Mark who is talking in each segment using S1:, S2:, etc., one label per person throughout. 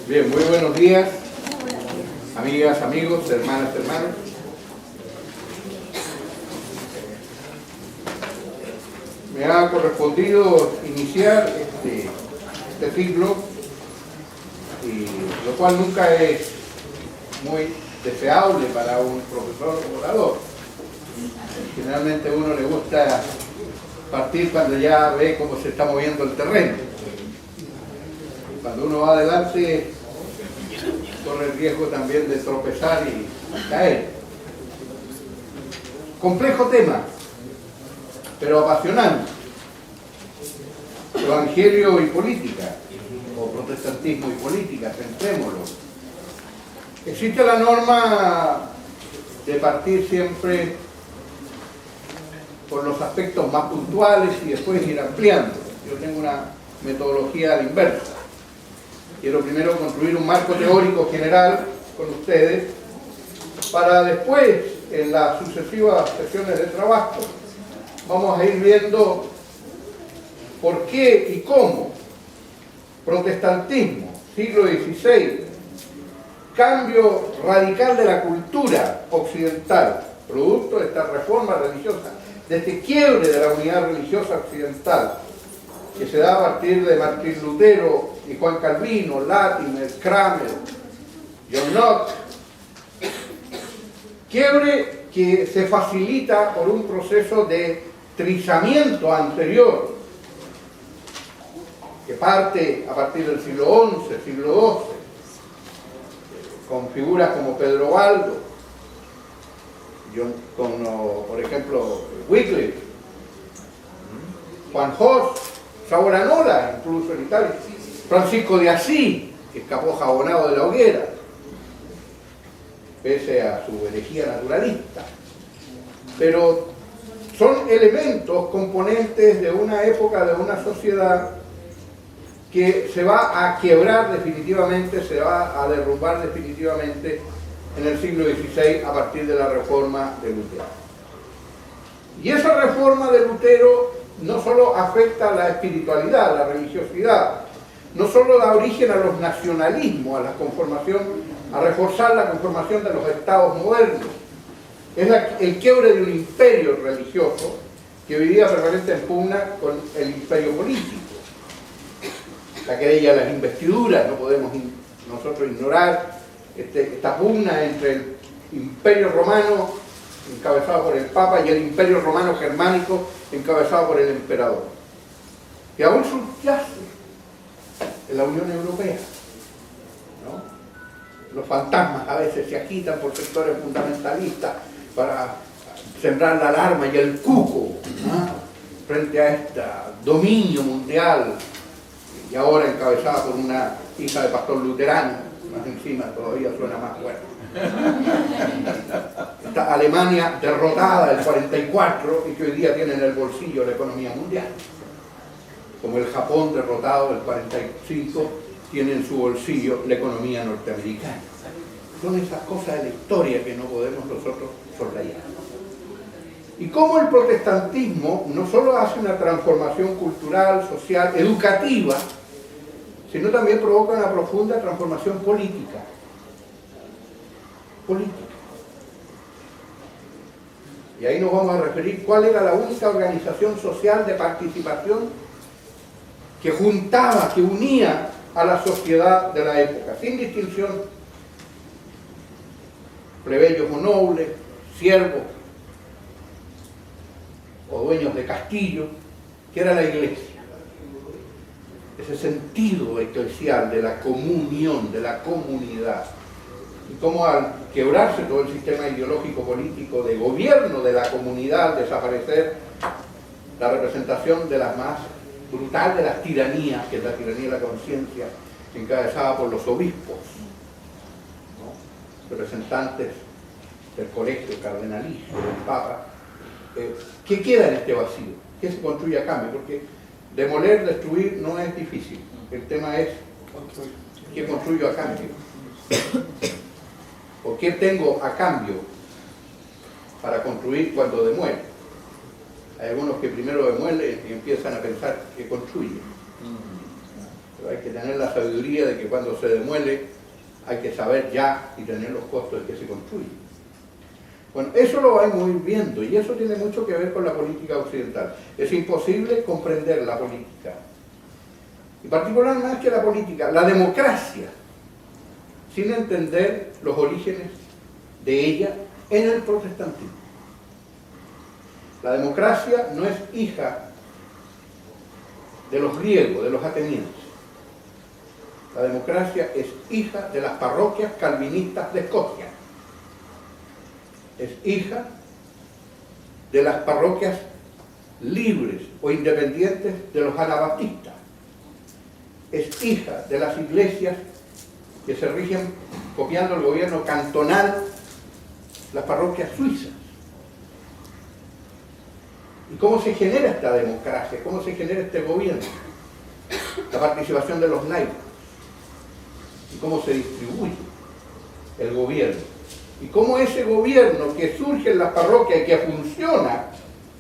S1: Bien, muy buenos días, amigas, amigos, hermanas, hermanos. Me ha correspondido iniciar este ciclo, y lo cual nunca es muy deseable para un profesor o orador. Generalmente a uno le gusta partir cuando ya ve cómo se está moviendo el terreno. Y cuando uno va adelante, corre el riesgo también de tropezar y caer. Complejo tema, pero apasionante. Evangelio y política, o protestantismo y política, centrémoslo. Existe la norma de partir siempre por los aspectos más puntuales y después ir ampliando. Yo tengo una metodología a la inversa. Quiero primero construir un marco teórico general con ustedes, para después, en las sucesivas sesiones de trabajo, vamos a ir viendo por qué y cómo protestantismo, siglo XVI, cambio radical de la cultura occidental, producto de esta reforma religiosa, de este quiebre de la unidad religiosa occidental, que se da a partir de Martín Lutero y Juan Calvino, Latimer, Cranmer, John Knox. Quiebre que se facilita por un proceso de trizamiento anterior, que parte a partir del siglo XI, siglo XII, con figuras como Pedro Baldo, por ejemplo, Wycliffe, Juan Hus, Savonarola, incluso en Italia, Francisco de Asís, que escapó jabonado de la hoguera, pese a su herejía naturalista. Pero son elementos, componentes de una época, de una sociedad que se va a quebrar definitivamente, se va a derrumbar definitivamente en el siglo XVI a partir de la reforma de Lutero. Y esa reforma de Lutero no solo afecta a la espiritualidad, a la religiosidad, no solo da origen a los nacionalismos, a la conformación, a reforzar la conformación de los estados modernos, es el quiebre de un imperio religioso que vivía permanente en pugna con el imperio político. La querella de las investiduras, no podemos nosotros ignorar esta pugna entre el imperio romano encabezado por el Papa y el imperio romano germánico encabezado por el emperador, que aún subyace en la Unión Europea, ¿no? Los fantasmas a veces se agitan por sectores fundamentalistas para sembrar la alarma y el cuco, ¿no?, frente a este dominio mundial, y ahora encabezada por una hija de pastor luterano, más encima todavía suena más fuerte. Esta Alemania derrotada del 44 y que hoy día tiene en el bolsillo la economía mundial, como el Japón derrotado del 45 tiene en su bolsillo la economía norteamericana. Son esas cosas de la historia que no podemos nosotros soslayar. Y cómo el protestantismo no solo hace una transformación cultural, social, educativa, sino también provoca una profunda transformación política. Y ahí nos vamos a referir cuál era la única organización social de participación que juntaba, que unía a la sociedad de la época, sin distinción, plebeyos o nobles, siervos o dueños de castillos, que era la iglesia. Ese sentido eclesial de la comunión, de la comunidad. Y cómo al quebrarse todo el sistema ideológico político de gobierno de la comunidad, al desaparecer la representación de las más brutal de las tiranías, que es la tiranía de la conciencia, encabezada por los obispos, ¿no?, representantes del colegio cardenalicio, del Papa. ¿Qué queda en este vacío? ¿Qué se construye a cambio? Porque demoler, destruir no es difícil. El tema es ¿qué construyo a cambio? ¿O qué tengo a cambio para construir cuando demuelo? Hay algunos que primero demuelen y empiezan a pensar que construyen. Pero hay que tener la sabiduría de que cuando se demuele hay que saber ya y tener los costos de que se construye. Bueno, eso lo vamos a ir viendo y eso tiene mucho que ver con la política occidental. Es imposible comprender la política, y particularmente la política, la democracia, sin entender los orígenes de ella en el protestantismo. La democracia no es hija de los griegos, de los atenienses. La democracia es hija de las parroquias calvinistas de Escocia. Es hija de las parroquias libres o independientes de los anabaptistas. Es hija de las iglesias que se rigen copiando el gobierno cantonal, las parroquias suizas. ¿Y cómo se genera esta democracia? ¿Cómo se genera este gobierno? La participación de los laicos. ¿Y cómo se distribuye el gobierno? Y cómo ese gobierno que surge en las parroquias y que funciona,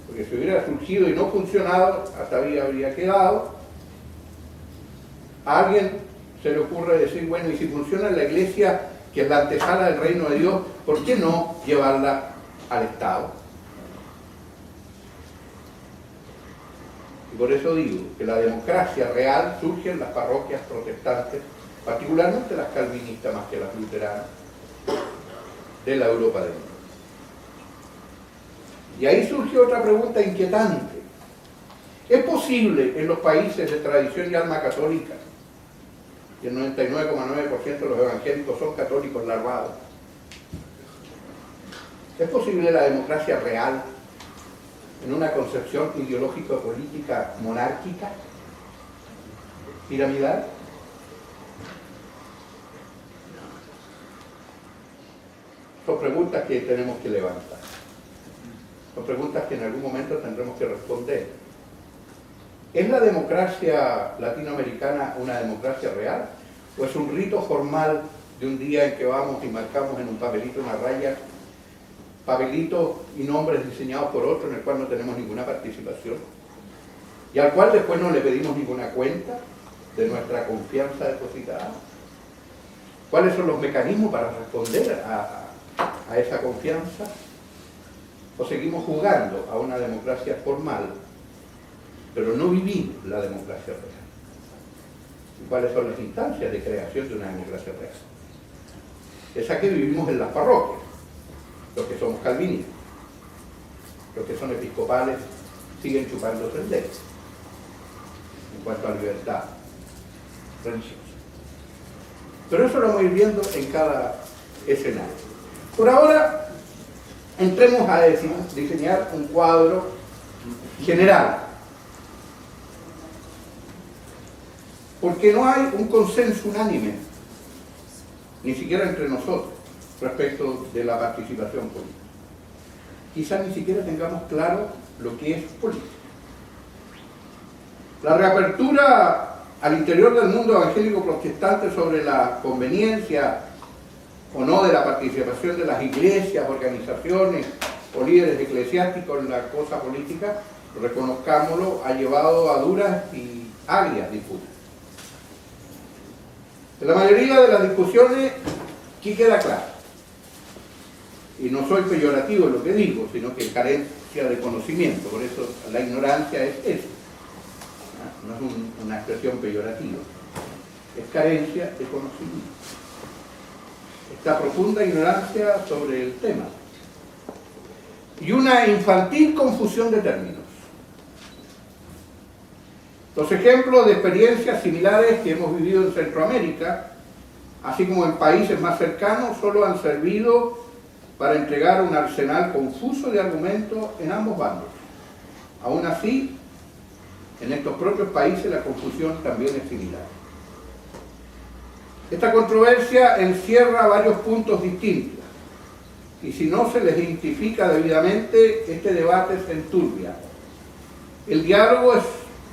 S1: porque si hubiera surgido y no funcionado, hasta ahí habría quedado, a alguien se le ocurre decir, bueno, y si funciona en la iglesia, que es la antesala del reino de Dios, ¿por qué no llevarla al Estado? Y por eso digo que la democracia real surge en las parroquias protestantes, particularmente las calvinistas más que las luteranas, de la Europa del Norte. Y ahí surge otra pregunta inquietante. ¿Es posible en los países de tradición y alma católica, y el 99,9% de los evangélicos son católicos larvados, es posible la democracia real en una concepción ideológico-política monárquica, piramidal? Son preguntas que tenemos que levantar. Son preguntas que en algún momento tendremos que responder. ¿Es la democracia latinoamericana una democracia real? ¿O es un rito formal de un día en que vamos y marcamos en un papelito una raya, papelitos y nombres diseñados por otro en el cual no tenemos ninguna participación? Y al cual después no le pedimos ninguna cuenta de nuestra confianza depositada. ¿Cuáles son los mecanismos para responder a esa confianza? ¿O seguimos jugando a una democracia formal, pero no vivimos la democracia real? ¿Y cuáles son las instancias de creación de una democracia real? Esa que vivimos en las parroquias, los que somos calvinistas. Los que son episcopales siguen chupándose el dedo en cuanto a libertad religiosa. Pero eso lo vamos a ir viendo en cada escenario. Por ahora, entremos a diseñar un cuadro general. Porque no hay un consenso unánime, ni siquiera entre nosotros, respecto de la participación política. Quizás ni siquiera tengamos claro lo que es política. La reapertura al interior del mundo evangélico protestante sobre la conveniencia o no de la participación de las iglesias, organizaciones o líderes eclesiásticos en la cosa política, reconozcámoslo, ha llevado a duras y agrias disputas. En la mayoría de las discusiones, aquí queda claro, y no soy peyorativo en lo que digo, sino que carencia de conocimiento, por eso la ignorancia es eso, no es una expresión peyorativa, es carencia de conocimiento. Esta profunda ignorancia sobre el tema y una infantil confusión de términos. Los ejemplos de experiencias similares que hemos vivido en Centroamérica, así como en países más cercanos, solo han servido para entregar un arsenal confuso de argumentos en ambos bandos. Aún así, en estos propios países la confusión también es similar. Esta controversia encierra varios puntos distintos, y si no se les identifica debidamente, este debate se enturbia. El diálogo es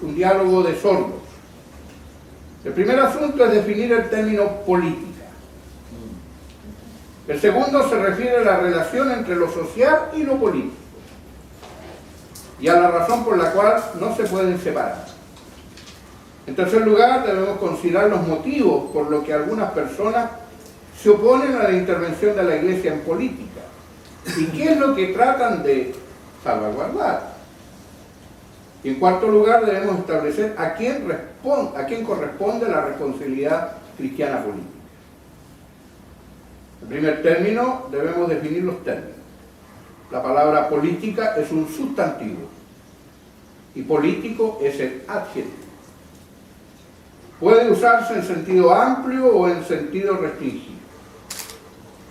S1: un diálogo de sordos. El primer asunto es definir el término política. El segundo se refiere a la relación entre lo social y lo político, y a la razón por la cual no se pueden separar. En tercer lugar, debemos considerar los motivos por los que algunas personas se oponen a la intervención de la Iglesia en política. ¿Y qué es lo que tratan de salvaguardar? Y en cuarto lugar, debemos establecer a quién corresponde la responsabilidad cristiana política. En primer término, debemos definir los términos. La palabra política es un sustantivo y político es el adjetivo. Puede usarse en sentido amplio o en sentido restringido.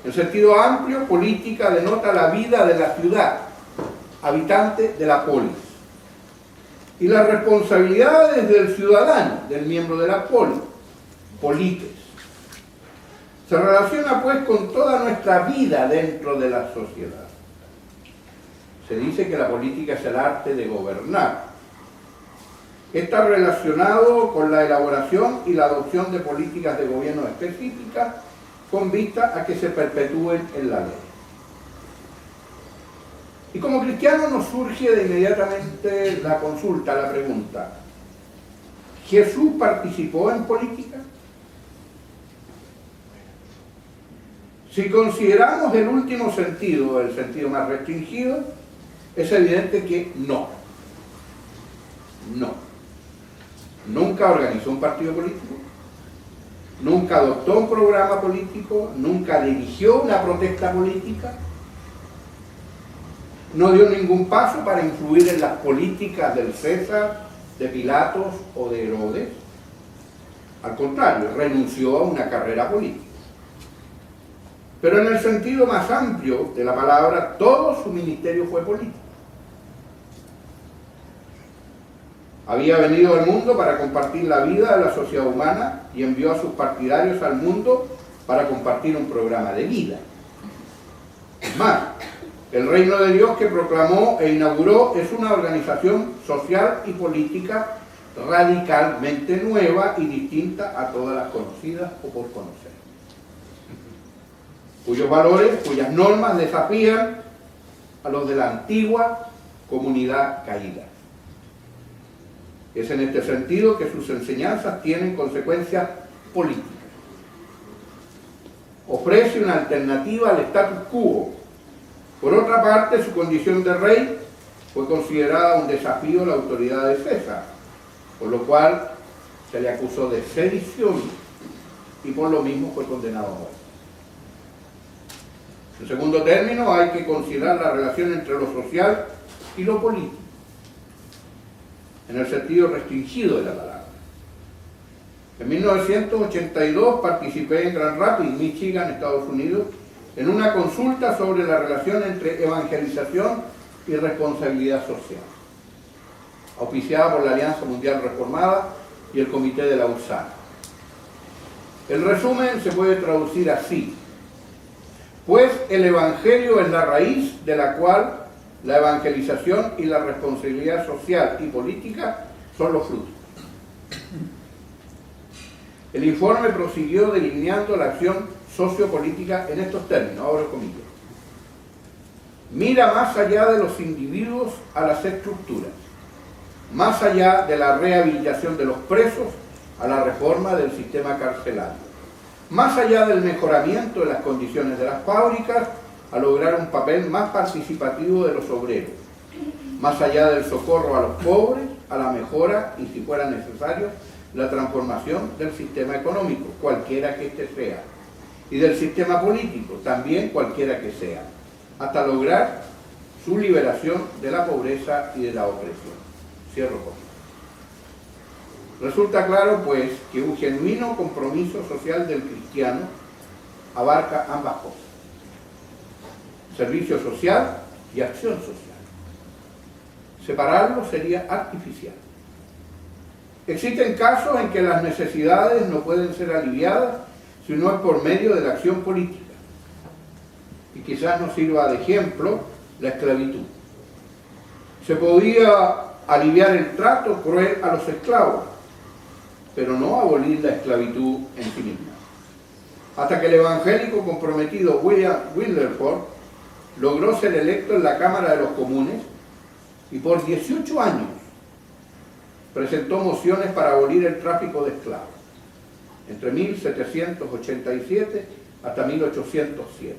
S1: En sentido amplio, política denota la vida de la ciudad, habitante de la polis, y las responsabilidades del ciudadano, del miembro de la polis, polites. Se relaciona pues con toda nuestra vida dentro de la sociedad. Se dice que la política es el arte de gobernar. Está relacionado con la elaboración y la adopción de políticas de gobierno específicas con vista a que se perpetúen en la ley. Y como cristianos nos surge de inmediatamente la consulta, la pregunta: ¿Jesús participó en política? Si consideramos el último sentido, el sentido más restringido, es evidente que no. No. Nunca organizó un partido político, nunca adoptó un programa político, nunca dirigió una protesta política, no dio ningún paso para influir en las políticas del César, de Pilatos o de Herodes. Al contrario, renunció a una carrera política. Pero en el sentido más amplio de la palabra, todo su ministerio fue político. Había venido al mundo para compartir la vida de la sociedad humana y envió a sus partidarios al mundo para compartir un programa de vida. Es más, el reino de Dios que proclamó e inauguró es una organización social y política radicalmente nueva y distinta a todas las conocidas o por conocer, cuyos valores, cuyas normas desafían a los de la antigua comunidad caída. Es en este sentido que sus enseñanzas tienen consecuencias políticas. Ofrece una alternativa al status quo. Por otra parte, su condición de rey fue considerada un desafío a la autoridad de César, por lo cual se le acusó de sedición y por lo mismo fue condenado a muerte. En segundo término, hay que considerar la relación entre lo social y lo político, en el sentido restringido de la palabra. En 1982 participé en Grand Rapids, Michigan, Estados Unidos, en una consulta sobre la relación entre evangelización y responsabilidad social, auspiciada por la Alianza Mundial Reformada y el Comité de la USANA. El resumen se puede traducir así: pues el Evangelio es la raíz de la cual la evangelización y la responsabilidad social y política son los frutos. El informe prosiguió delineando la acción sociopolítica en estos términos, abro comillas: mira más allá de los individuos a las estructuras, más allá de la rehabilitación de los presos a la reforma del sistema carcelario, más allá del mejoramiento de las condiciones de las fábricas a lograr un papel más participativo de los obreros, más allá del socorro a los pobres, a la mejora y, si fuera necesario, la transformación del sistema económico, cualquiera que éste sea, y del sistema político, también cualquiera que sea, hasta lograr su liberación de la pobreza y de la opresión. Cierro comillas. Resulta claro, pues, que un genuino compromiso social del cristiano abarca ambas cosas: servicio social y acción social. Separarlo sería artificial. Existen casos en que las necesidades no pueden ser aliviadas si no es por medio de la acción política. Y quizás nos sirva de ejemplo la esclavitud. Se podía aliviar el trato cruel a los esclavos, pero no abolir la esclavitud en sí misma. Hasta que el evangélico comprometido William Wilberforce logró ser electo en la Cámara de los Comunes y por 18 años presentó mociones para abolir el tráfico de esclavos, entre 1787 hasta 1807.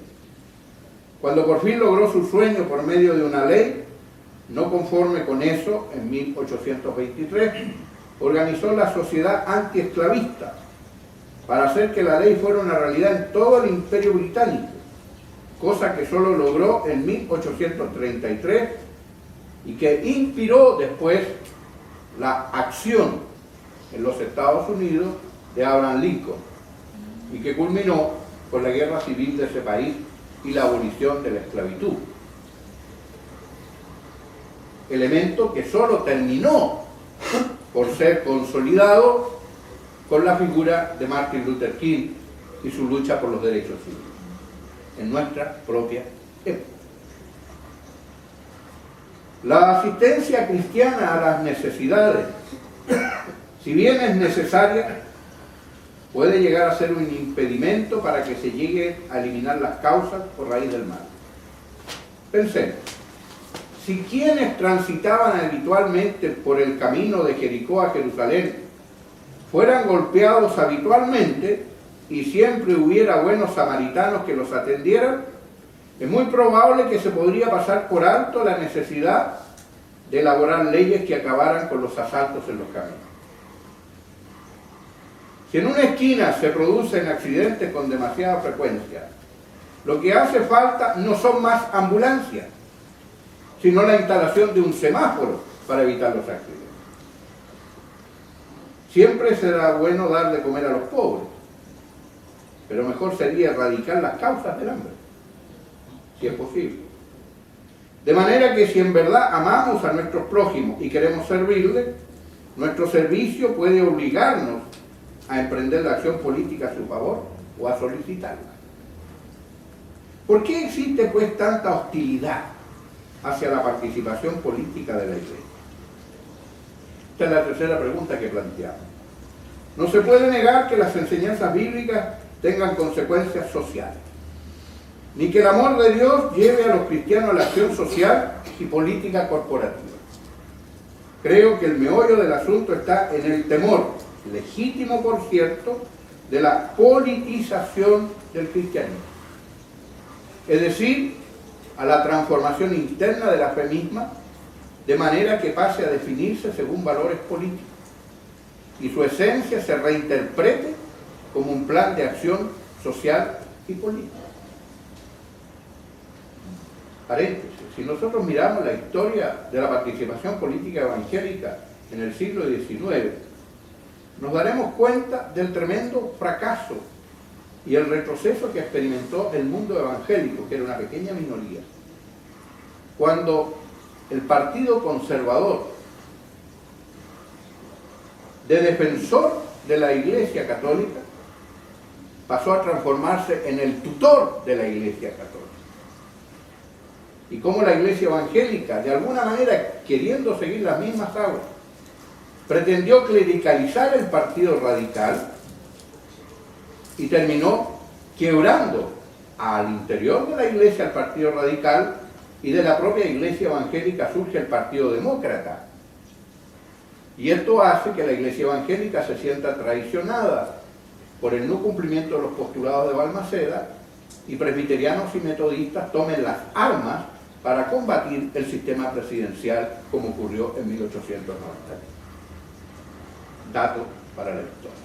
S1: Cuando por fin logró su sueño por medio de una ley, no conforme con eso, en 1823, organizó la Sociedad Antiesclavista para hacer que la ley fuera una realidad en todo el Imperio Británico, cosa que solo logró en 1833 y que inspiró después la acción en los Estados Unidos de Abraham Lincoln y que culminó con la guerra civil de ese país y la abolición de la esclavitud. Elemento que solo terminó por ser consolidado con la figura de Martin Luther King y su lucha por los derechos civiles en nuestra propia época. La asistencia cristiana a las necesidades, si bien es necesaria, puede llegar a ser un impedimento para que se llegue a eliminar las causas por raíz del mal. Pensemos, si quienes transitaban habitualmente por el camino de Jericó a Jerusalén fueran golpeados habitualmente y siempre hubiera buenos samaritanos que los atendieran, es muy probable que se podría pasar por alto la necesidad de elaborar leyes que acabaran con los asaltos en los caminos. Si en una esquina se producen accidentes con demasiada frecuencia, lo que hace falta no son más ambulancias, sino la instalación de un semáforo para evitar los accidentes. Siempre será bueno dar de comer a los pobres, pero mejor sería erradicar las causas del hambre, si es posible. De manera que si en verdad amamos a nuestros prójimos y queremos servirles, nuestro servicio puede obligarnos a emprender la acción política a su favor o a solicitarla. ¿Por qué existe pues tanta hostilidad hacia la participación política de la Iglesia? Esta es la tercera pregunta que planteamos. No se puede negar que las enseñanzas bíblicas tengan consecuencias sociales, ni que el amor de Dios lleve a los cristianos a la acción social y política corporativa. Creo que el meollo del asunto está en el temor, legítimo por cierto, de la politización del cristianismo, es decir, a la transformación interna de la fe misma, de manera que pase a definirse según valores políticos y su esencia se reinterprete como un plan de acción social y política. Paréntesis, si nosotros miramos la historia de la participación política evangélica en el siglo XIX, nos daremos cuenta del tremendo fracaso y el retroceso que experimentó el mundo evangélico, que era una pequeña minoría, cuando el Partido Conservador, de defensor de la Iglesia Católica, pasó a transformarse en el tutor de la Iglesia Católica. Y como la Iglesia Evangélica, de alguna manera queriendo seguir las mismas aguas, pretendió clericalizar el Partido Radical y terminó quebrando al interior de la Iglesia el Partido Radical, y de la propia Iglesia Evangélica surge el Partido Demócrata. Y esto hace que la Iglesia Evangélica se sienta traicionada por el no cumplimiento de los postulados de Balmaceda, y presbiterianos y metodistas tomen las armas para combatir el sistema presidencial, como ocurrió en 1890. Dato para la historia.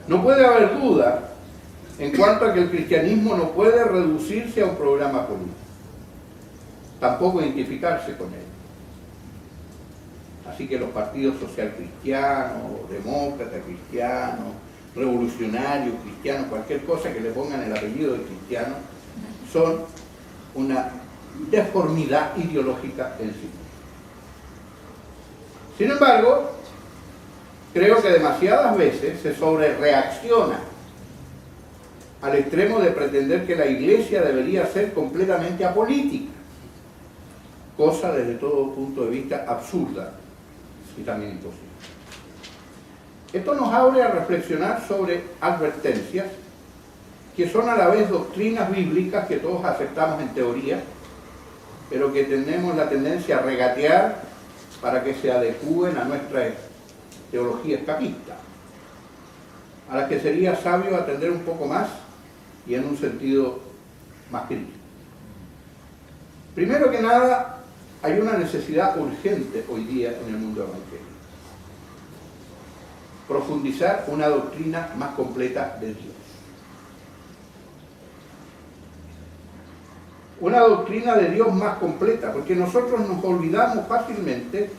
S1: No puede haber duda en cuanto a que el cristianismo no puede reducirse a un programa político, tampoco identificarse con él. Así que los partidos social cristianos, demócratas cristianos, revolucionarios cristianos, cualquier cosa que le pongan el apellido de cristiano, son una deformidad ideológica en sí. Sin embargo, creo que demasiadas veces se sobrereacciona al extremo de pretender que la Iglesia debería ser completamente apolítica, cosa desde todo punto de vista absurda y también imposible. Esto nos abre a reflexionar sobre advertencias que son a la vez doctrinas bíblicas que todos aceptamos en teoría, pero que tenemos la tendencia a regatear para que se adecúen a nuestra teología escapista, a la que sería sabio atender un poco más y en un sentido más crítico. Primero que nada, hay una necesidad urgente hoy día en el mundo evangélico: profundizar una doctrina más completa de Dios. Una doctrina de Dios más completa, porque nosotros nos olvidamos fácilmente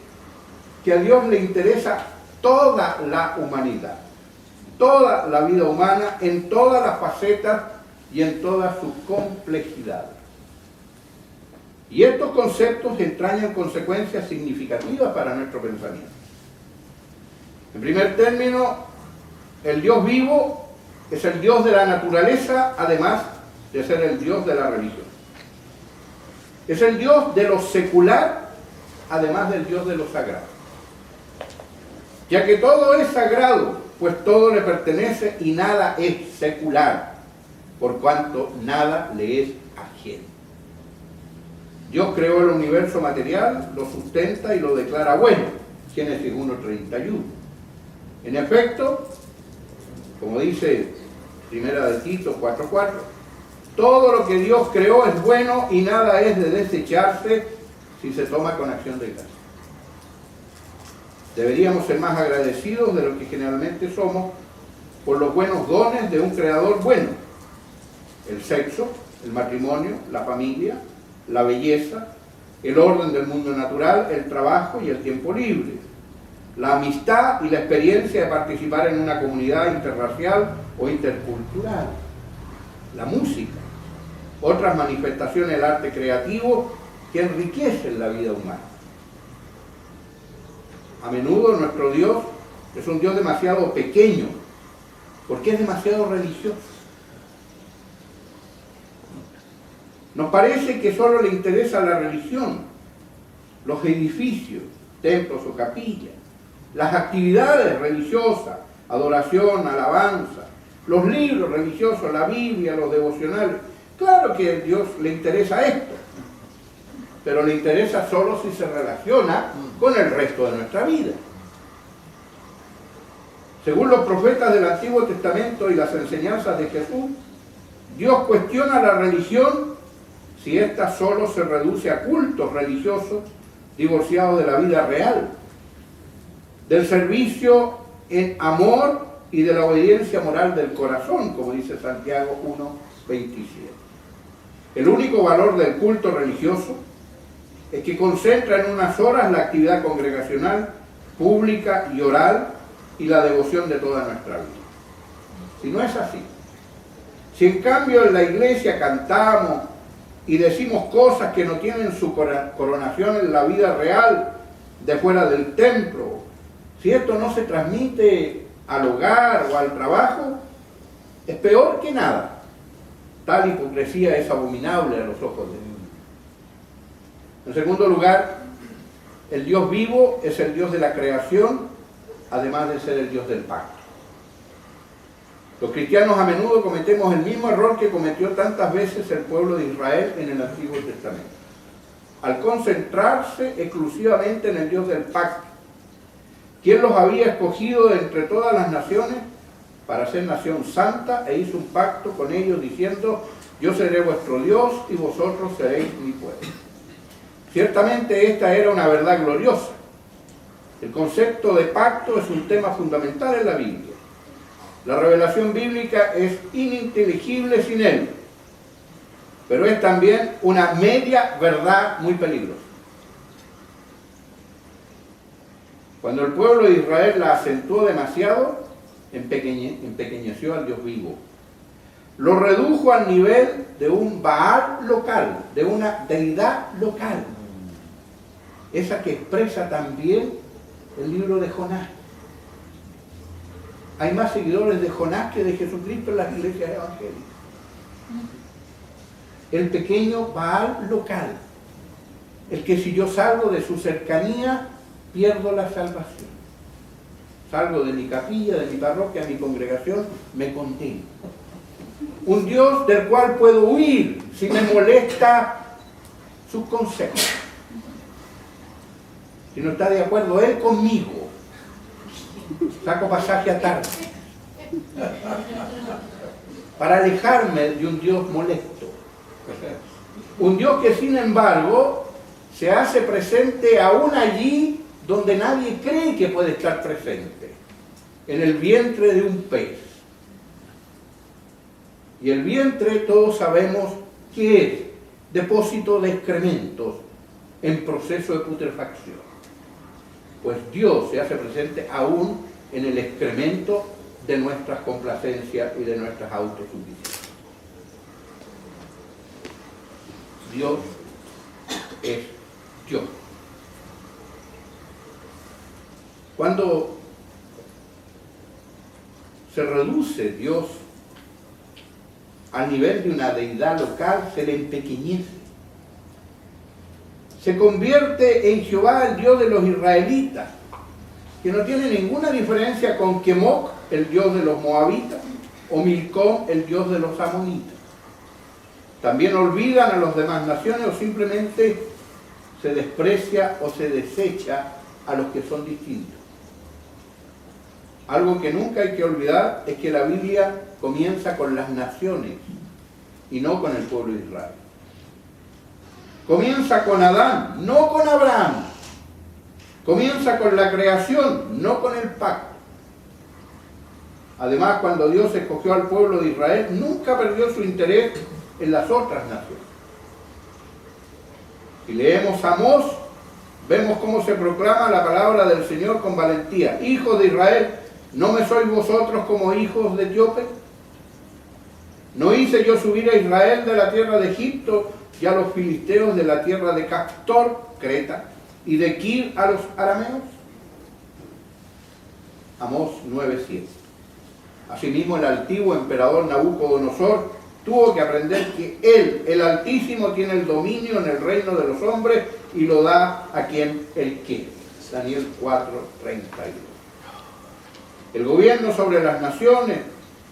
S1: que a Dios le interesa toda la humanidad, toda la vida humana, en todas las facetas y en todas sus complejidades. Y estos conceptos entrañan consecuencias significativas para nuestro pensamiento. En primer término, el Dios vivo es el Dios de la naturaleza, además de ser el Dios de la religión. Es el Dios de lo secular, además del Dios de lo sagrado. Ya que todo es sagrado, pues todo le pertenece y nada es secular, por cuanto nada le es ajeno. Dios creó el universo material, lo sustenta y lo declara bueno. Génesis 1:31. En efecto, como dice Primera de Tito 4:4, todo lo que Dios creó es bueno y nada es de desecharse si se toma con acción de gracia. Deberíamos ser más agradecidos de lo que generalmente somos por los buenos dones de un creador bueno: el sexo, el matrimonio, la familia, la belleza, el orden del mundo natural, el trabajo y el tiempo libre, la amistad y la experiencia de participar en una comunidad interracial o intercultural, la música, otras manifestaciones del arte creativo que enriquecen la vida humana. A menudo nuestro Dios es un Dios demasiado pequeño, porque es demasiado religioso. Nos parece que solo le interesa la religión, los edificios, templos o capillas, las actividades religiosas, adoración, alabanza, los libros religiosos, la Biblia, los devocionales. Claro que a Dios le interesa esto, pero le interesa solo si se relaciona con el resto de nuestra vida. Según los profetas del Antiguo Testamento y las enseñanzas de Jesús, Dios cuestiona la religión si ésta solo se reduce a cultos religiosos divorciados de la vida real, del servicio en amor y de la obediencia moral del corazón, como dice Santiago 1:27. El único valor del culto religioso es que concentra en unas horas la actividad congregacional, pública y oral y la devoción de toda nuestra vida. Si no es así, si en cambio en la iglesia cantamos y decimos cosas que no tienen su coronación en la vida real de fuera del templo, si esto no se transmite al hogar o al trabajo, es peor que nada. Tal hipocresía es abominable a los ojos de Dios. En segundo lugar, el Dios vivo es el Dios de la creación, además de ser el Dios del pacto. Los cristianos a menudo cometemos el mismo error que cometió tantas veces el pueblo de Israel en el Antiguo Testamento, al concentrarse exclusivamente en el Dios del pacto, quien los había escogido de entre todas las naciones para ser nación santa, e hizo un pacto con ellos diciendo: yo seré vuestro Dios y vosotros seréis mi pueblo. Ciertamente esta era una verdad gloriosa. El concepto de pacto es un tema fundamental en la Biblia. La revelación bíblica es ininteligible sin él, pero es también una media verdad muy peligrosa. Cuando el pueblo de Israel la acentuó demasiado, empequeñeció al Dios vivo. Lo redujo al nivel de un Baal local, de una deidad local. Esa que expresa también el libro de Jonás. Hay más seguidores de Jonás que de Jesucristo en las iglesias evangélicas. El pequeño Baal local, el que si yo salgo de su cercanía, pierdo la salvación. Salgo de mi capilla, de mi parroquia, de mi congregación, me condeno. Un Dios del cual puedo huir si me molesta sus conceptos. sino está de acuerdo Él conmigo. Saco pasaje a tarde para alejarme de un Dios molesto. Un Dios que sin embargo se hace presente aún allí donde nadie cree que puede estar presente, en el vientre de un pez. Y el vientre todos sabemos que es depósito de excrementos en proceso de putrefacción. Pues Dios se hace presente aún en el excremento de nuestras complacencias y de nuestras autosuficiencias. Dios es yo. Cuando se reduce Dios al nivel de una deidad local, se le empequeñece. Se convierte en Jehová, el Dios de los israelitas, que no tiene ninguna diferencia con Kemoc, el Dios de los moabitas, o Milcom, el Dios de los amonitas. También olvidan a las demás naciones o simplemente se desprecia o se desecha a los que son distintos. Algo que nunca hay que olvidar es que la Biblia comienza con las naciones y no con el pueblo de Israel. Comienza con Adán, no con Abraham. Comienza con la creación, no con el pacto. Además, cuando Dios escogió al pueblo de Israel, nunca perdió su interés en las otras naciones. Si leemos Amós, vemos cómo se proclama la palabra del Señor con valentía. Hijos de Israel, ¿no me sois vosotros como hijos de Etíope? ¿No hice yo subir a Israel de la tierra de Egipto y a los filisteos de la tierra de Caftor, Creta, y de Kir a los arameos? Amós 9:7. Asimismo, el antiguo emperador Nabucodonosor tuvo que aprender que Él, el Altísimo, tiene el dominio en el reino de los hombres y lo da a quien Él quiere. Daniel 4:32. El gobierno sobre las naciones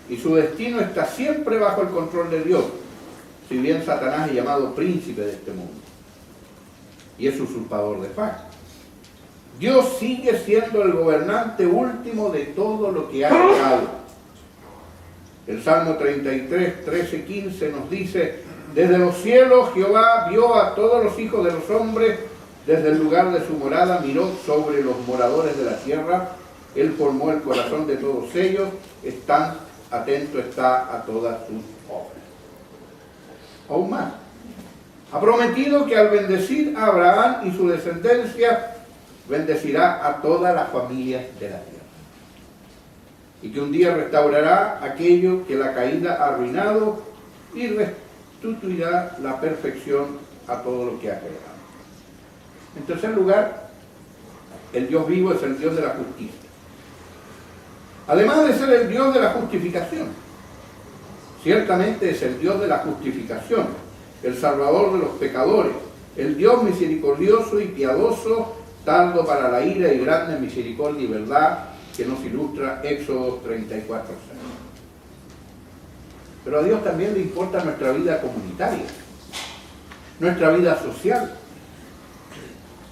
S1: y su destino está siempre bajo el control de Dios, si bien Satanás es llamado príncipe de este mundo y es usurpador de paz. Dios sigue siendo el gobernante último de todo lo que ha creado. El Salmo 33, 13, 15 nos dice: desde los cielos Jehová vio a todos los hijos de los hombres, desde el lugar de su morada miró sobre los moradores de la tierra. Él formó el corazón de todos ellos, atento está a todas sus obras. Aún más, ha prometido que al bendecir a Abraham y su descendencia, bendecirá a todas las familias de la tierra. Y que un día restaurará aquello que la caída ha arruinado y restituirá la perfección a todo lo que ha creado. En tercer lugar, el Dios vivo es el Dios de la justicia. Además de ser el Dios de la justificación, ciertamente es el Dios de la justificación, el Salvador de los pecadores, el Dios misericordioso y piadoso, tardo para la ira y grande en misericordia y verdad, que nos ilustra Éxodo 34:6. Pero a Dios también le importa nuestra vida comunitaria, nuestra vida social,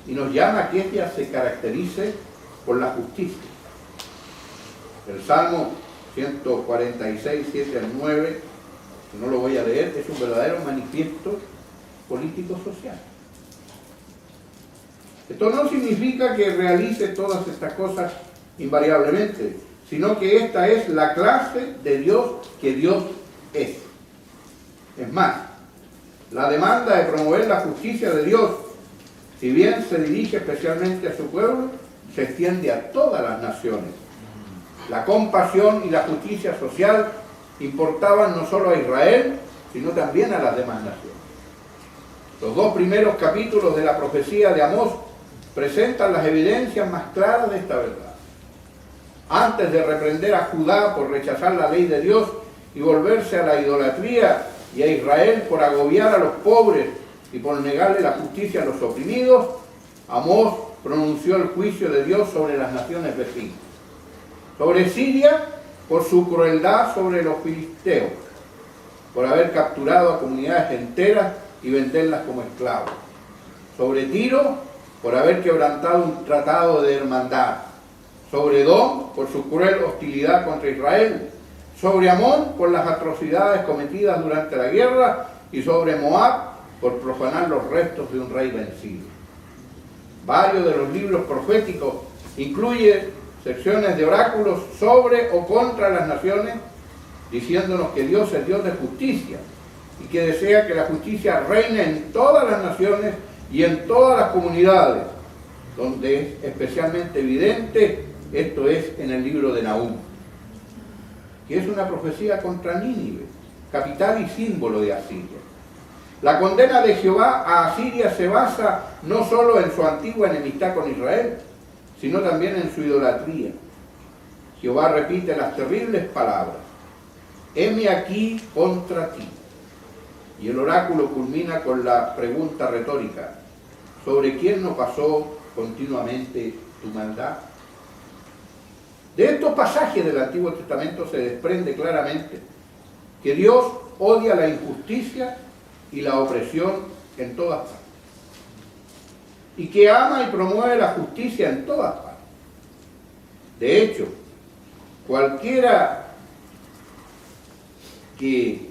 S1: y nos llama a que ella se caracterice por la justicia. El Salmo 146, 7 al 9, no lo voy a leer, es un verdadero manifiesto político-social. Esto no significa que realice todas estas cosas invariablemente, sino que esta es la clase de Dios que Dios es. Es más, la demanda de promover la justicia de Dios, si bien se dirige especialmente a su pueblo, se extiende a todas las naciones. La compasión y la justicia social importaban no solo a Israel, sino también a las demás naciones. Los dos primeros capítulos de la profecía de Amós presentan las evidencias más claras de esta verdad. Antes de reprender a Judá por rechazar la ley de Dios y volverse a la idolatría, y a Israel por agobiar a los pobres y por negarle la justicia a los oprimidos, Amós pronunció el juicio de Dios sobre las naciones vecinas. Sobre Siria, por su crueldad sobre los filisteos, por haber capturado a comunidades enteras y venderlas como esclavos. Sobre Tiro, por haber quebrantado un tratado de hermandad, sobre Edom por su cruel hostilidad contra Israel, sobre Amón por las atrocidades cometidas durante la guerra y sobre Moab por profanar los restos de un rey vencido. Varios de los libros proféticos incluyen secciones de oráculos sobre o contra las naciones, diciéndonos que Dios es Dios de justicia y que desea que la justicia reine en todas las naciones y en todas las comunidades, donde es especialmente evidente, esto es en el libro de Nahum, que es una profecía contra Nínive, capital y símbolo de Asiria. La condena de Jehová a Asiria se basa no solo en su antigua enemistad con Israel, sino también en su idolatría. Jehová repite las terribles palabras: heme aquí contra ti. Y el oráculo culmina con la pregunta retórica: ¿sobre quién no pasó continuamente tu maldad? De estos pasajes del Antiguo Testamento se desprende claramente que Dios odia la injusticia y la opresión en todas partes, y que ama y promueve la justicia en todas partes. De hecho, cualquiera que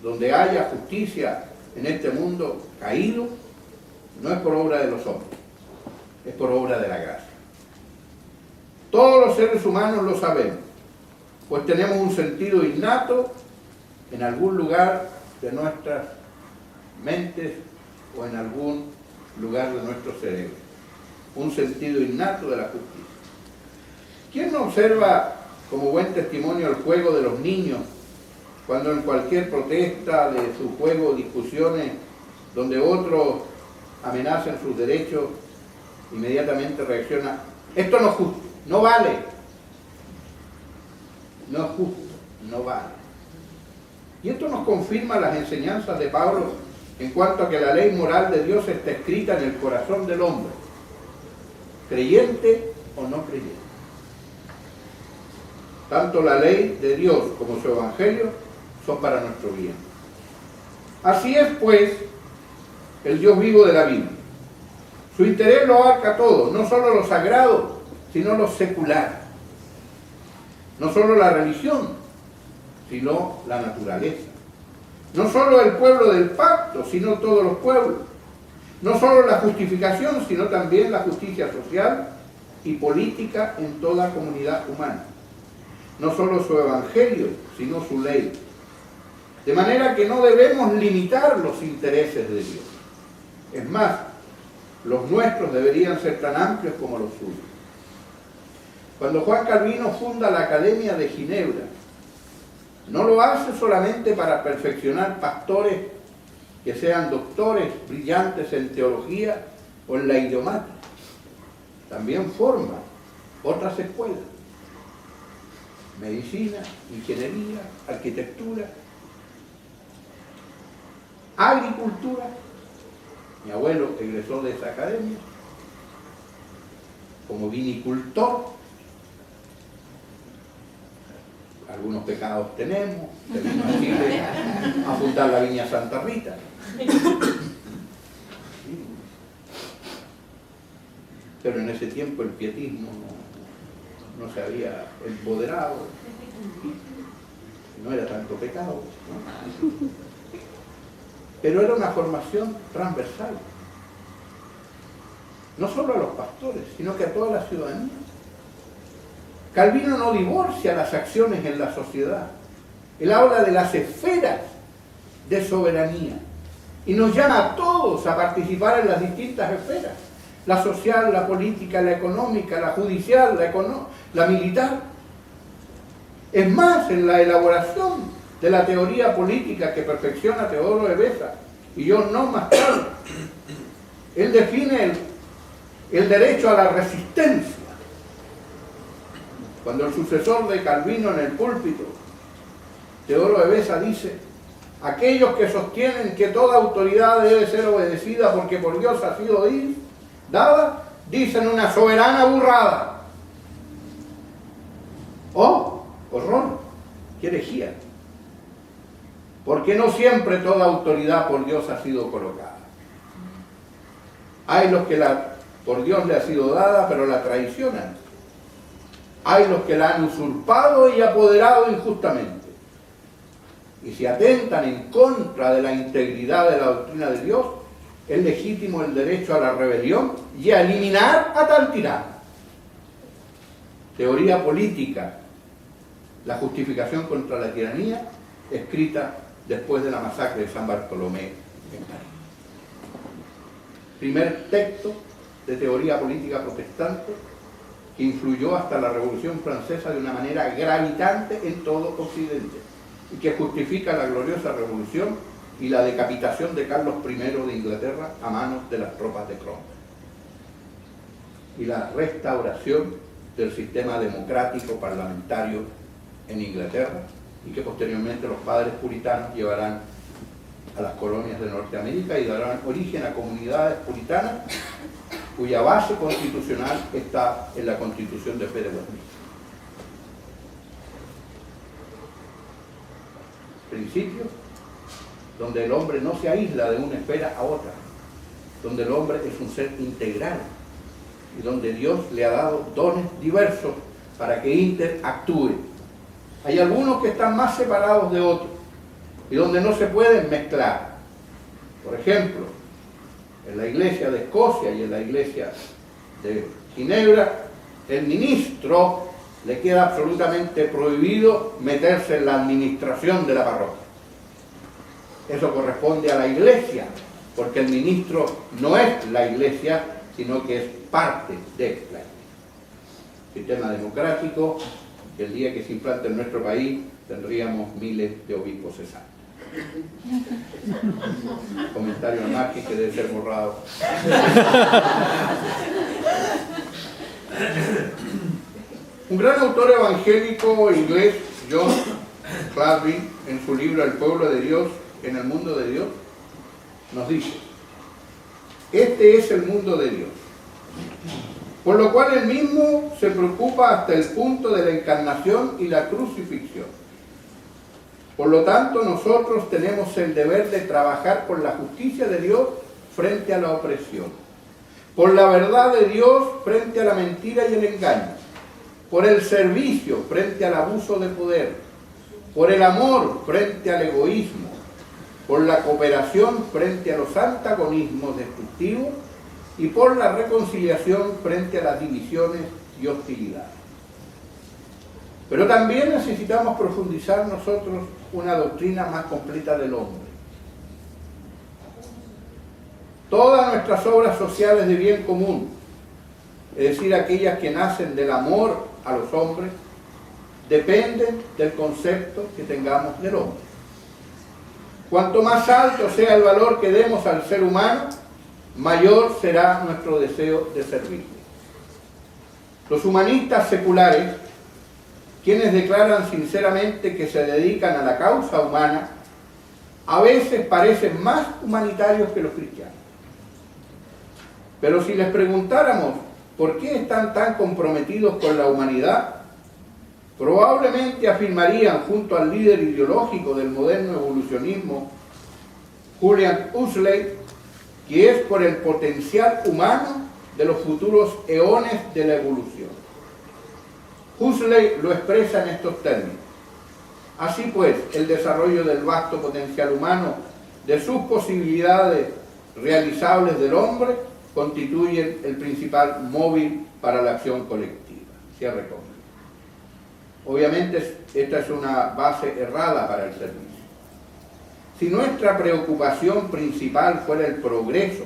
S1: donde haya justicia en este mundo caído, no es por obra de los hombres, es por obra de la gracia. Todos los seres humanos lo sabemos, pues tenemos un sentido innato en algún lugar de nuestras mentes o en algún lugar de nuestro cerebro, un sentido innato de la justicia. ¿Quién no observa como buen testimonio el juego de los niños cuando en cualquier protesta de su juego, discusiones donde otros amenazan sus derechos, inmediatamente reacciona: esto no es justo, no vale, no es justo, no vale? Y esto nos confirma las enseñanzas de Pablo en cuanto a que la ley moral de Dios está escrita en el corazón del hombre, creyente o no creyente. Tanto la ley de Dios como su evangelio son para nuestro bien. Así es, pues, el Dios vivo de la Biblia. Su interés lo abarca todo, no solo lo sagrado, sino lo secular. No solo la religión, sino la naturaleza. No solo el pueblo del pacto, sino todos los pueblos. No solo la justificación, sino también la justicia social y política en toda comunidad humana. No solo su evangelio, sino su ley. De manera que no debemos limitar los intereses de Dios. Es más, los nuestros deberían ser tan amplios como los suyos. Cuando Juan Calvino funda la Academia de Ginebra, no lo hace solamente para perfeccionar pastores que sean doctores brillantes en teología o en la idiomática. También forma otras escuelas: medicina, ingeniería, arquitectura, agricultura. Mi abuelo egresó de esa academia como vinicultor. Algunos pecados tenemos, se vino a Chile a fundar la viña Santa Rita. Pero en ese tiempo el pietismo no se había empoderado, no era tanto pecado, ¿no? Pero era una formación transversal, no solo a los pastores, sino que a toda la ciudadanía. Calvino no divorcia las acciones en la sociedad. Él habla de las esferas de soberanía y nos llama a todos a participar en las distintas esferas: la social, la política, la económica, la judicial, la militar. Es más, en la elaboración de la teoría política que perfecciona Teodoro de Beza y John Knox más tarde, él define el derecho a la resistencia. Cuando el sucesor de Calvino en el púlpito, Teodoro de Beza, dice: aquellos que sostienen que toda autoridad debe ser obedecida porque por Dios ha sido dada, dicen una soberana burrada. ¡Oh, horror! ¡Qué herejía! Porque no siempre toda autoridad por Dios ha sido colocada. Hay los que la por Dios le ha sido dada, pero la traicionan. Hay los que la han usurpado y apoderado injustamente. Y si atentan en contra de la integridad de la doctrina de Dios, es legítimo el derecho a la rebelión y a eliminar a tal tirano. Teoría política, la justificación contra la tiranía, escrita después de la masacre de San Bartolomé en París. Primer texto de teoría política protestante que influyó hasta la Revolución Francesa de una manera gravitante en todo Occidente y que justifica la gloriosa revolución y la decapitación de Carlos I de Inglaterra a manos de las tropas de Cromwell y la restauración del sistema democrático parlamentario en Inglaterra, y que posteriormente los padres puritanos llevarán a las colonias de Norteamérica y darán origen a comunidades puritanas cuya base constitucional está en la Constitución de Fe de Westminster. Principio donde el hombre no se aísla de una esfera a otra, donde el hombre es un ser integral y donde Dios le ha dado dones diversos para que interactúe. Hay algunos que están más separados de otros y donde no se pueden mezclar. Por ejemplo, en la Iglesia de Escocia y en la Iglesia de Ginebra, el ministro le queda absolutamente prohibido meterse en la administración de la parroquia. Eso corresponde a la Iglesia, porque el ministro no es la Iglesia, sino que es parte de la Iglesia. Sistema democrático, que el día que se implante en nuestro país tendríamos miles de obispos cesantes. Comentario más que debe ser borrado. Un gran autor evangélico inglés, John Calvin, en su libro El pueblo de Dios en el mundo de Dios, nos dice: este es el mundo de Dios, por lo cual él mismo se preocupa hasta el punto de la encarnación y la crucifixión. Por lo tanto, nosotros tenemos el deber de trabajar por la justicia de Dios frente a la opresión, por la verdad de Dios frente a la mentira y el engaño, por el servicio frente al abuso de poder, por el amor frente al egoísmo, por la cooperación frente a los antagonismos destructivos y por la reconciliación frente a las divisiones y hostilidades. Pero también necesitamos profundizar nosotros una doctrina más completa del hombre. Todas nuestras obras sociales de bien común, es decir, aquellas que nacen del amor a los hombres, dependen del concepto que tengamos del hombre. Cuanto más alto sea el valor que demos al ser humano, mayor será nuestro deseo de servirle. Los humanistas seculares, quienes declaran sinceramente que se dedican a la causa humana, a veces parecen más humanitarios que los cristianos. Pero si les preguntáramos por qué están tan comprometidos con la humanidad, probablemente afirmarían junto al líder ideológico del moderno evolucionismo, Julian Huxley, que es por el potencial humano de los futuros eones de la evolución. Huxley lo expresa en estos términos: así pues, el desarrollo del vasto potencial humano, de sus posibilidades realizables del hombre, constituyen el principal móvil para la acción colectiva. Cierre comillas. Obviamente esta es una base errada para el servicio. Si nuestra preocupación principal fuera el progreso,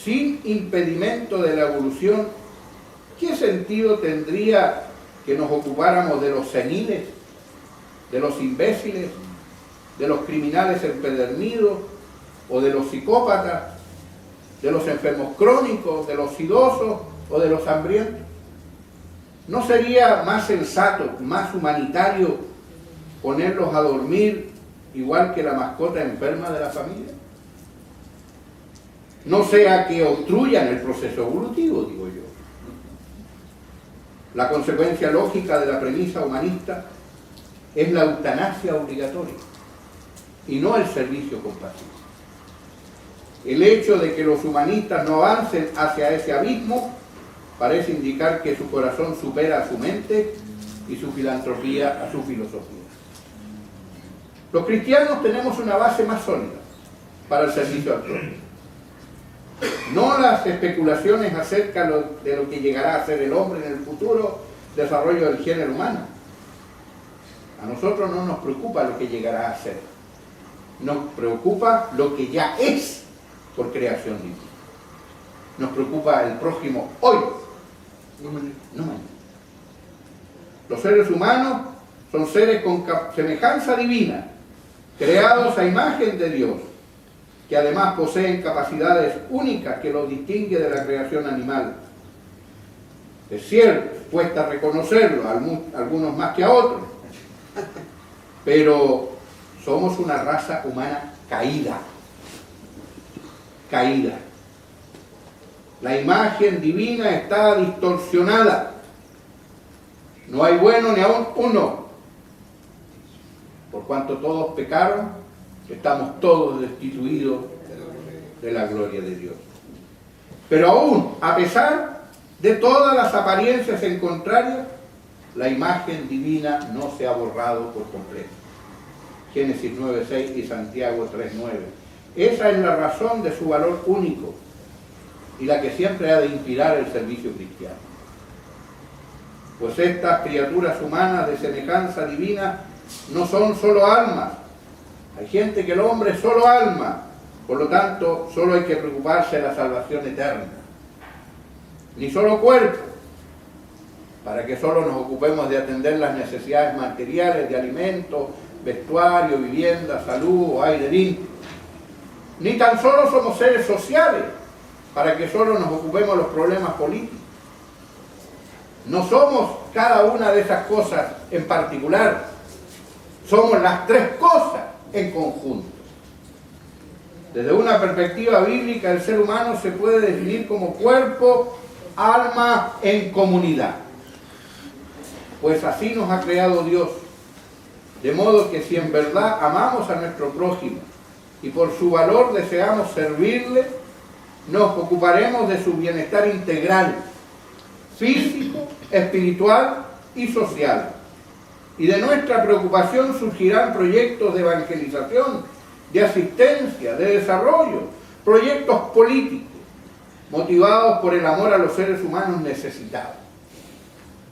S1: sin impedimento de la evolución, ¿qué sentido tendría que nos ocupáramos de los seniles, de los imbéciles, de los criminales empedernidos o de los psicópatas, de los enfermos crónicos, de los idosos o de los hambrientos? ¿No sería más sensato, más humanitario ponerlos a dormir igual que la mascota enferma de la familia? No sea que obstruyan el proceso evolutivo, digo yo. La consecuencia lógica de la premisa humanista es la eutanasia obligatoria y no el servicio compasivo. El hecho de que los humanistas no avancen hacia ese abismo parece indicar que su corazón supera a su mente y su filantropía a su filosofía. Los cristianos tenemos una base más sólida para el servicio al prójimo. No las especulaciones acerca de lo que llegará a ser el hombre en el futuro desarrollo del género humano. A nosotros no nos preocupa lo que llegará a ser. Nos preocupa lo que ya es por creación divina. Nos preocupa el prójimo hoy, no mañana. Los seres humanos son seres con semejanza divina, creados a imagen de Dios, que además poseen capacidades únicas que los distingue de la creación animal. Es cierto, cuesta reconocerlo, algunos más que a otros, pero somos una raza humana caída. La imagen divina está distorsionada. No hay bueno ni aún uno. Por cuanto todos pecaron, estamos todos destituidos de la gloria de Dios. Pero aún, a pesar de todas las apariencias en contrario, la imagen divina no se ha borrado por completo. Génesis 9:6 y Santiago 3:9. Esa es la razón de su valor único y la que siempre ha de inspirar el servicio cristiano. Pues estas criaturas humanas de semejanza divina no son solo almas. Hay gente que el hombre es solo alma, por lo tanto solo hay que preocuparse de la salvación eterna. Ni solo cuerpo, para que solo nos ocupemos de atender las necesidades materiales de alimento, vestuario, vivienda, salud o aire limpio. Ni tan solo somos seres sociales, para que solo nos ocupemos de los problemas políticos. No somos cada una de esas cosas en particular, somos las tres cosas en conjunto. Desde una perspectiva bíblica, el ser humano se puede definir como cuerpo, alma en comunidad. Pues así nos ha creado Dios. De modo que si en verdad amamos a nuestro prójimo y por su valor deseamos servirle, nos ocuparemos de su bienestar integral, físico, espiritual y social. Y de nuestra preocupación surgirán proyectos de evangelización, de asistencia, de desarrollo, proyectos políticos, motivados por el amor a los seres humanos necesitados.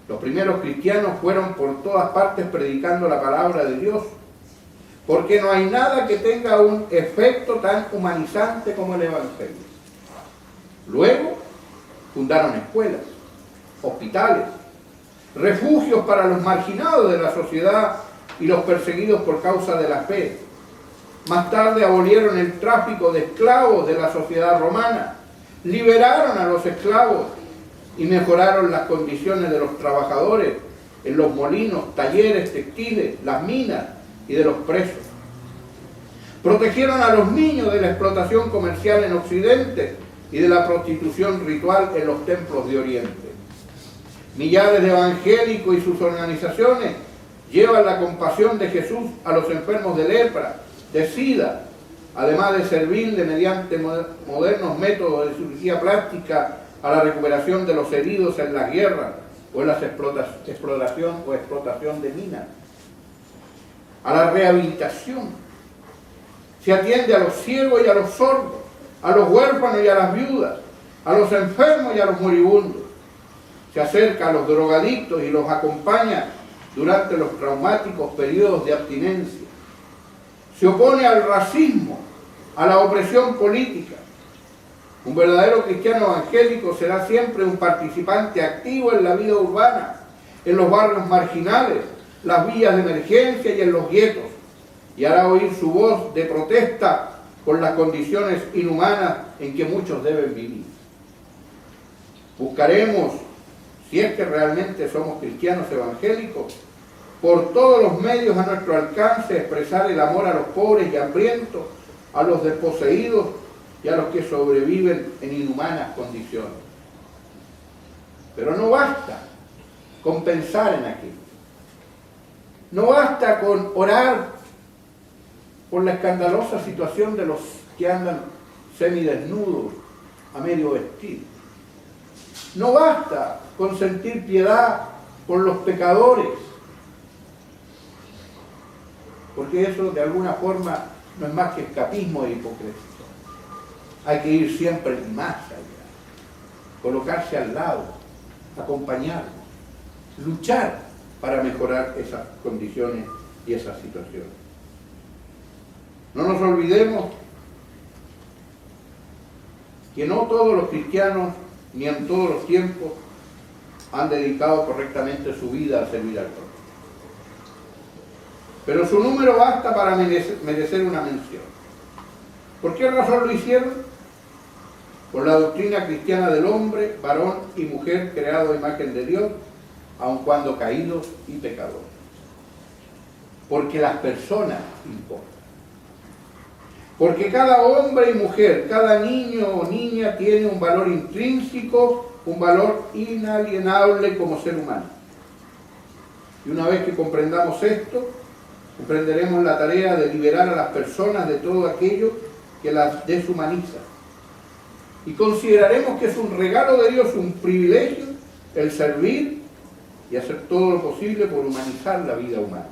S1: Los primeros cristianos fueron por todas partes predicando la palabra de Dios, porque no hay nada que tenga un efecto tan humanizante como el Evangelio. Luego fundaron escuelas, hospitales, refugios para los marginados de la sociedad y los perseguidos por causa de la fe. Más tarde abolieron el tráfico de esclavos de la sociedad romana, liberaron a los esclavos y mejoraron las condiciones de los trabajadores en los molinos, talleres textiles, las minas y de los presos. Protegieron a los niños de la explotación comercial en Occidente y de la prostitución ritual en los templos de Oriente. Millares de evangélicos y sus organizaciones llevan la compasión de Jesús a los enfermos de lepra, de sida, además de servirle mediante modernos métodos de cirugía plástica a la recuperación de los heridos en las guerras o en la explotación de minas, a la rehabilitación. Se atiende a los ciegos y a los sordos, a los huérfanos y a las viudas, a los enfermos y a los moribundos. Se acerca a los drogadictos y los acompaña durante los traumáticos periodos de abstinencia. Se opone al racismo, a la opresión política. Un verdadero cristiano evangélico será siempre un participante activo en la vida urbana, en los barrios marginales, las villas de emergencia y en los guetos, y hará oír su voz de protesta por las condiciones inhumanas en que muchos deben vivir. Buscaremos, si es que realmente somos cristianos evangélicos, por todos los medios a nuestro alcance expresar el amor a los pobres y hambrientos, a los desposeídos y a los que sobreviven en inhumanas condiciones. Pero no basta con pensar en aquello. No basta con orar por la escandalosa situación de los que andan semidesnudos, a medio vestir. No basta con sentir piedad por los pecadores, porque eso de alguna forma no es más que escapismo e hipocresía. Hay que ir siempre más allá, colocarse al lado, acompañarlos, luchar para mejorar esas condiciones y esas situaciones. No nos olvidemos que no todos los cristianos, ni en todos los tiempos, han dedicado correctamente su vida a servir al prójimo. Pero su número basta para merecer una mención. ¿Por qué razón lo hicieron? Por la doctrina cristiana del hombre, varón y mujer creado a imagen de Dios, aun cuando caídos y pecadores. Porque las personas importan. Porque cada hombre y mujer, cada niño o niña tiene un valor intrínseco, un valor inalienable como ser humano. Y una vez que comprendamos esto, comprenderemos la tarea de liberar a las personas de todo aquello que las deshumaniza. Y consideraremos que es un regalo de Dios, un privilegio, el servir y hacer todo lo posible por humanizar la vida humana.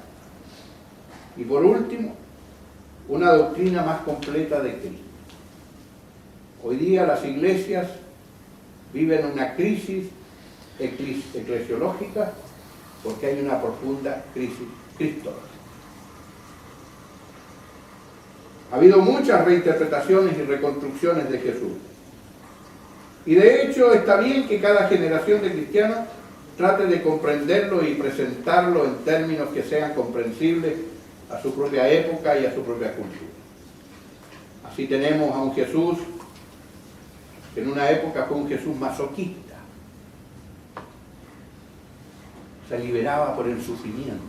S1: Y por último, una doctrina más completa de Cristo. Hoy día las iglesias viven una crisis eclesiológica porque hay una profunda crisis cristológica. Ha habido muchas reinterpretaciones y reconstrucciones de Jesús. Y de hecho está bien que cada generación de cristianos trate de comprenderlo y presentarlo en términos que sean comprensibles a su propia época y a su propia cultura. Así tenemos a un Jesús que en una época fue un Jesús masoquista. Se liberaba por el sufrimiento.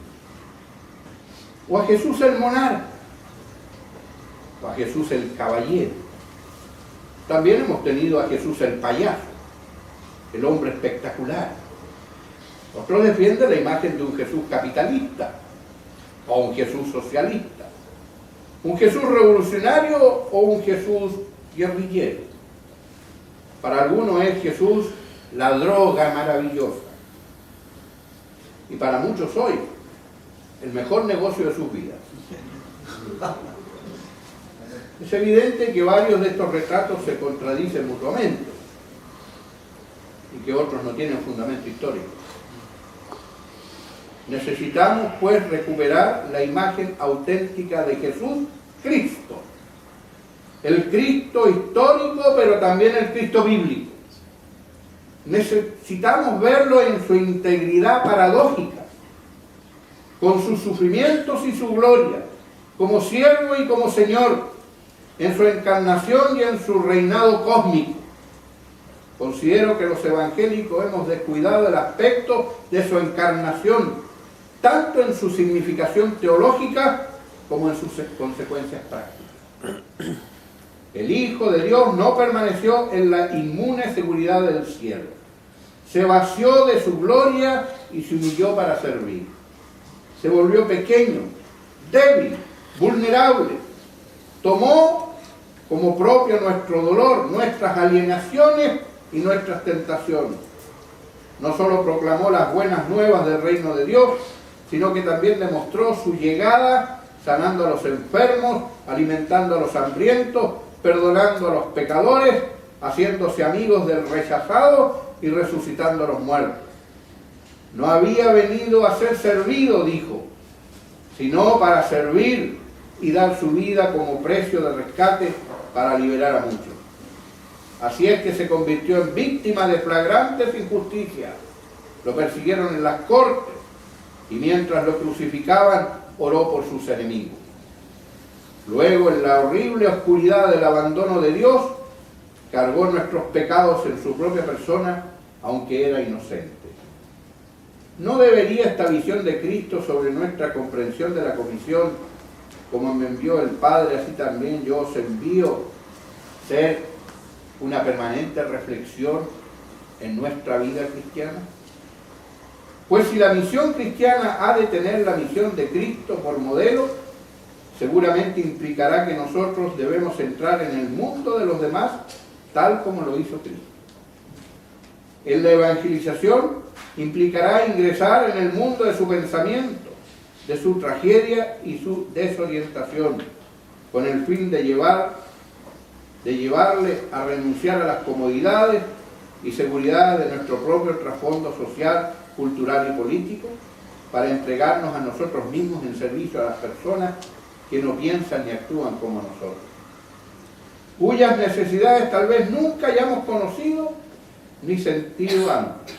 S1: O a Jesús el monarca, o a Jesús el caballero. También hemos tenido a Jesús el payaso, el hombre espectacular. Otros defienden la imagen de un Jesús capitalista o un Jesús socialista, un Jesús revolucionario o un Jesús guerrillero. Para algunos es Jesús la droga maravillosa y para muchos hoy el mejor negocio de sus vidas. Es evidente que varios de estos retratos se contradicen mutuamente y que otros no tienen fundamento histórico. Necesitamos, pues, recuperar la imagen auténtica de Jesús Cristo. El Cristo histórico, pero también el Cristo bíblico. Necesitamos verlo en su integridad paradójica, con sus sufrimientos y su gloria, como siervo y como Señor, en su encarnación y en su reinado cósmico. Considero que los evangélicos hemos descuidado el aspecto de su encarnación, tanto en su significación teológica como en sus consecuencias prácticas. El Hijo de Dios no permaneció en la inmune seguridad del cielo. Se vació de su gloria y se humilló para servir. Se volvió pequeño, débil, vulnerable. Tomó como propio nuestro dolor, nuestras alienaciones y nuestras tentaciones. No solo proclamó las buenas nuevas del reino de Dios, sino que también demostró su llegada, sanando a los enfermos, alimentando a los hambrientos, perdonando a los pecadores, haciéndose amigos del rechazado y resucitando a los muertos. No había venido a ser servido, dijo, sino para servir y dar su vida como precio de rescate para liberar a muchos. Así es que se convirtió en víctima de flagrantes injusticias. Lo persiguieron en las cortes y mientras lo crucificaban, oró por sus enemigos. Luego, en la horrible oscuridad del abandono de Dios, cargó nuestros pecados en su propia persona, aunque era inocente. ¿No debería esta visión de Cristo sobre nuestra comprensión de la comisión, como me envió el Padre, así también yo os envío, ser una permanente reflexión en nuestra vida cristiana? Pues si la misión cristiana ha de tener la misión de Cristo por modelo, seguramente implicará que nosotros debemos entrar en el mundo de los demás tal como lo hizo Cristo. En la evangelización implicará ingresar en el mundo de su pensamiento, de su tragedia y su desorientación, con el fin de llevarle a renunciar a las comodidades y seguridades de nuestro propio trasfondo social, cultural y político, para entregarnos a nosotros mismos en servicio a las personas que no piensan ni actúan como nosotros, cuyas necesidades tal vez nunca hayamos conocido ni sentido antes.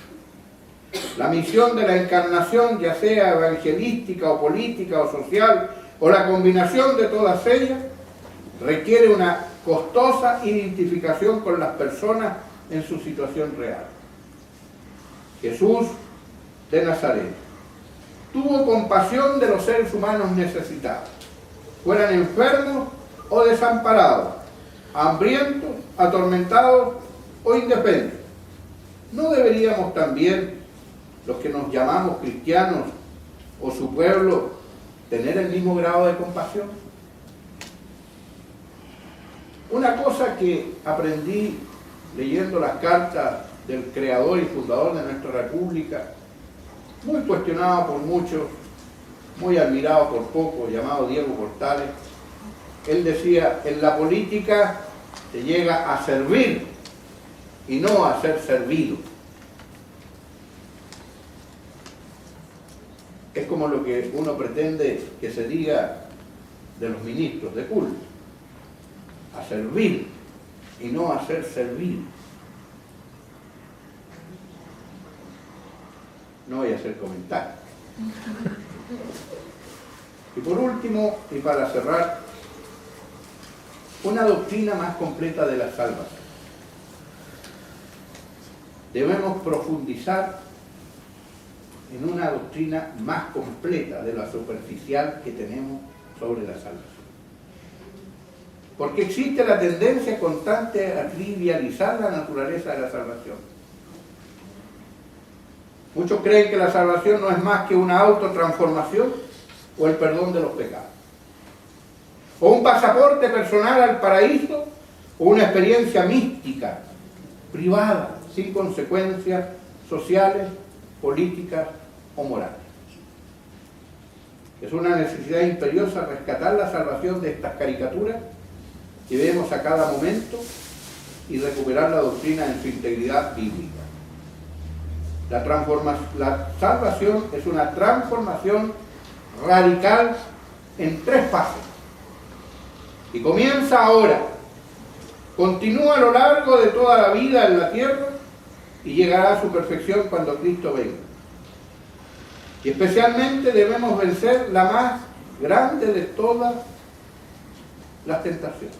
S1: La misión de la encarnación, ya sea evangelística o política o social, o la combinación de todas ellas, requiere una costosa identificación con las personas en su situación real. Jesús de Nazaret tuvo compasión de los seres humanos necesitados, fueran enfermos o desamparados, hambrientos, atormentados o indefensos. ¿No deberíamos también, los que nos llamamos cristianos o su pueblo, tener el mismo grado de compasión? Una cosa que aprendí leyendo las cartas del creador y fundador de nuestra república, muy cuestionado por muchos, muy admirado por pocos, llamado Diego Portales, él decía: en la política se llega a servir y no a ser servido. Es como lo que uno pretende que se diga de los ministros de culto: a servir y no a ser servido. No voy a hacer comentarios. Y por último, y para cerrar, una doctrina más completa de la salvación. Debemos profundizar en una doctrina más completa de la superficial que tenemos sobre la salvación. Porque existe la tendencia constante a trivializar la naturaleza de la salvación. Muchos creen que la salvación no es más que una autotransformación o el perdón de los pecados, o un pasaporte personal al paraíso, o una experiencia mística, privada, sin consecuencias sociales, políticas o morales. Es una necesidad imperiosa rescatar la salvación de estas caricaturas que vemos a cada momento y recuperar la doctrina en su integridad bíblica. La salvación es una transformación radical en 3 fases. Y comienza ahora, continúa a lo largo de toda la vida en la tierra y llegará a su perfección cuando Cristo venga. Y especialmente debemos vencer la más grande de todas las tentaciones,